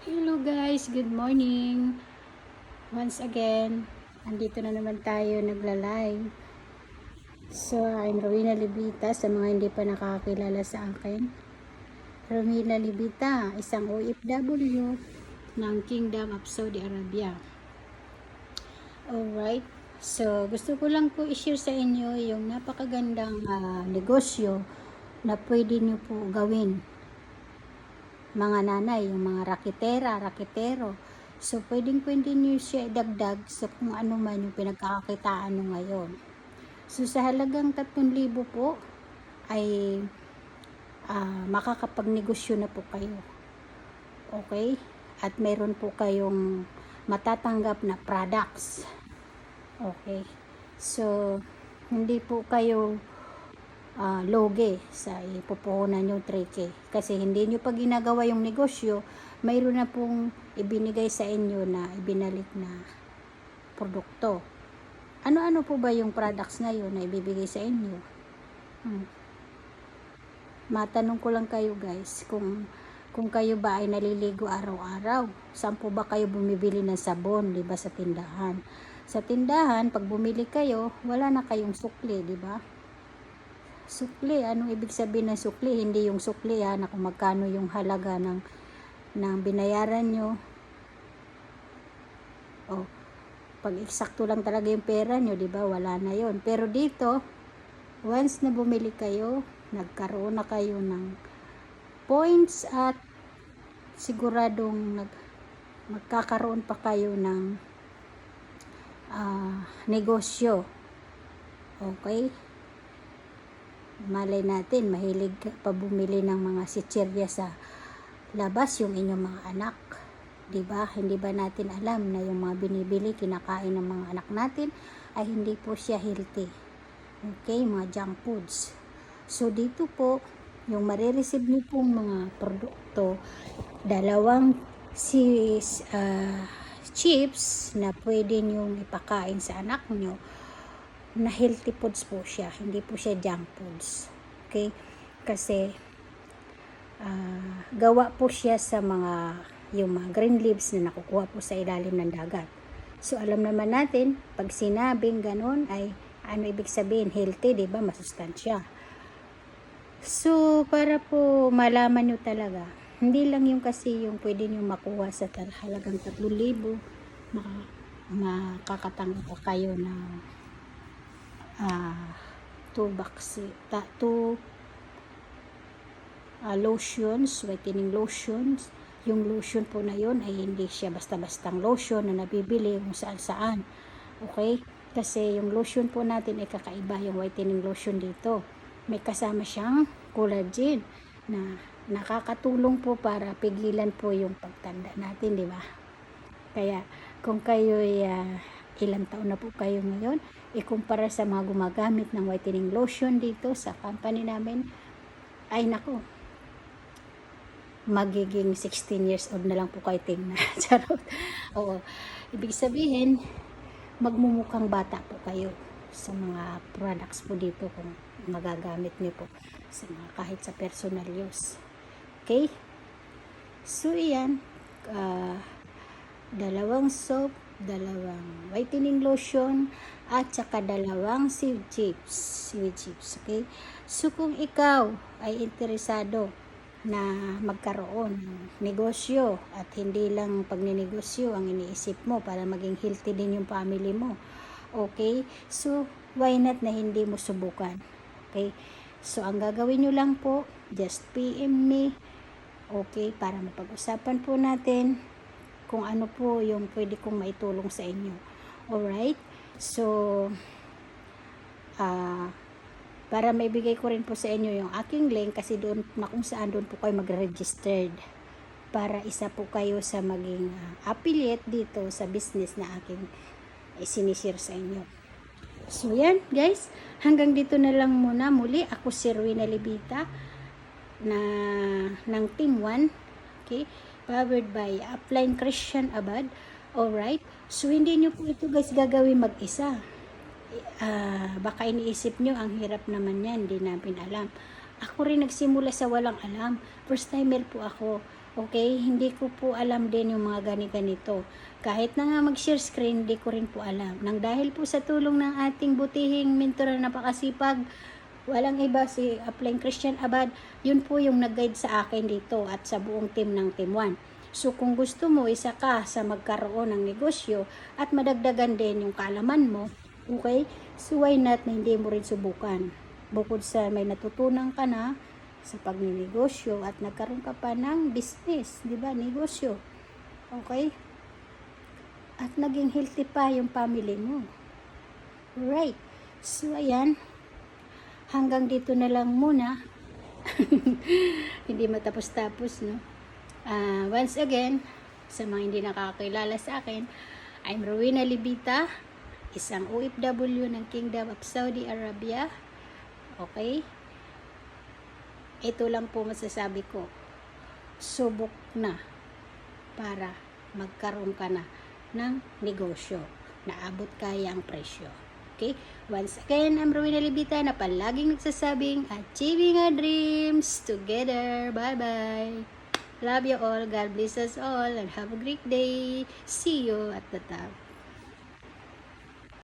Hello guys, good morning. Once again, andito na naman tayo nagla-live. So, I'm Rowena Libita sa mga hindi pa nakakakilala sa akin. Rowena Libita, isang OFW ng Kingdom of Saudi Arabia. Alright, so gusto ko lang po i-share sa inyo yung napakagandang negosyo na pwede nyo po gawin. Mga nanay, yung mga raketero. So, pwede nyo siya idagdag sa kung ano man yung pinagkakakitaan nyo ngayon. So, sa halagang 3,000 po, ay makakapagnegosyo na po kayo. Okay? At meron po kayong matatanggap na products. Okay? So, hindi po kayo loge sa ipupuhunan yung 3K. Kasi hindi nyo pa ginagawa yung negosyo, mayroon na pong ibinigay sa inyo na ibinalik na produkto. Ano-ano po ba yung products na yun na ibibigay sa inyo? Matanong ko lang kayo guys, kung kayo ba ay naliligo araw-araw, saan po ba kayo bumibili ng sabon, di ba, sa tindahan? Sa tindahan, pag bumili kayo, wala na kayong sukli, di ba? Sukli, anong ibig sabihin ng sukli? Hindi yung sukli na kung magkano yung halaga ng binayaran nyo. O, pag eksakto lang talaga yung pera nyo, di ba? Wala na yon. Pero dito, once na bumili kayo, nagkaroon na kayo ng points at siguradong magkakaroon pa kayo ng negosyo. Okay? Malay natin, mahilig pa bumili ng mga sitserya sa labas yung inyong mga anak. Diba? Hindi ba natin alam na yung mga binibili, kinakain ng mga anak natin ay hindi po siya healthy. Okay? Mga junk foods. So, dito po, yung marireceive nyo pong mga produkto, dalawang chips na pwede nyong ipakain sa anak nyo, na healthy foods po siya, hindi po siya junk foods. Okay? Kasi gawa po siya sa yung mga green leaves na nakukuha po sa ilalim ng dagat. So, alam naman natin, pag sinabing ganun ay ano ibig sabihin? Healthy, di ba? Masustansya. So, para po malaman nyo talaga, hindi lang yung kasi yung pwede nyo makuha sa halagang 3,000, makakatanggap pa kayo ng 2 lotions, whitening lotions. Yung lotion po na yun ay hindi siya basta-bastang lotion na nabibili kung saan-saan. Okay? Kasi yung lotion po natin ay kakaiba, yung whitening lotion dito. May kasama siyang collagen na nakakatulong po para pigilan po yung pagtanda natin, di ba? Kaya kung kayo ilang taon na po kayo ngayon, ikumpara sa mga gumagamit ng whitening lotion dito sa company namin, ay nako, magiging 16 years old na lang po kayo tingnan. Charot. Oo. Ibig sabihin, magmumukhang bata po kayo sa mga products po dito kung magagamit niyo po sa mga kahit sa personal use. Okay? So, iyan. Dalawang soap, dalawang whitening lotion, at saka dalawang seaweed chips. Okay? So, kung ikaw ay interesado na magkaroon ng negosyo at hindi lang pagninegosyo ang iniisip mo para maging healthy din yung family mo. Okay? So, why not na hindi mo subukan? Okay? So, ang gagawin nyo lang po, just PM me. Okay? Para mapag-usapan po natin kung ano po yung pwede kong maitulong sa inyo. Alright? So, para maibigay ko rin po sa inyo yung aking link kasi doon na kung saan doon po kayo mag-registered para isa po kayo sa maging affiliate dito sa business na aking sinishare sa inyo. So, yan guys. Hanggang dito na lang muna. Muli, ako si Rowena Libita ng Team 1. Okay? Powered by Upline Christian Abad. Alright? So, hindi nyo po ito guys gagawin mag-isa. Baka iniisip nyo, ang hirap naman yan, hindi namin alam. Ako rin nagsimula sa walang alam. First timer po ako. Okay, hindi ko po alam din yung mga ganito. Kahit na nga mag-share screen, hindi ko rin po alam. Nang dahil po sa tulong ng ating butihing mentor na napakasipag, walang iba si Upline Christian Abad, yun po yung nag-guide sa akin dito at sa buong team ng Team 1. So kung gusto mo, isa ka sa magkaroon ng negosyo at madagdagan din yung kaalaman mo, okay? So why not na hindi mo rin subukan? Bukod sa may natutunan ka na sa pagninegosyo at nagkaroon ka pa ng business, di ba? Negosyo. Okay? At naging healthy pa yung family mo. Right. So ayan, hanggang dito na lang muna. Hindi matapos-tapos, no? Once again, sa mga hindi nakakilala sa akin, I'm Rowena Libita, isang OFW ng Kingdom of Saudi Arabia. Okay? Ito lang po masasabi ko. Subok na para magkaroon ka na ng negosyo na abot kaya ang presyo. Okay? Once again, I'm Rowena Libita na palaging nagsasabing achieving our dreams together. Bye-bye. Love you all. God bless us all and have a great day. See you at the top.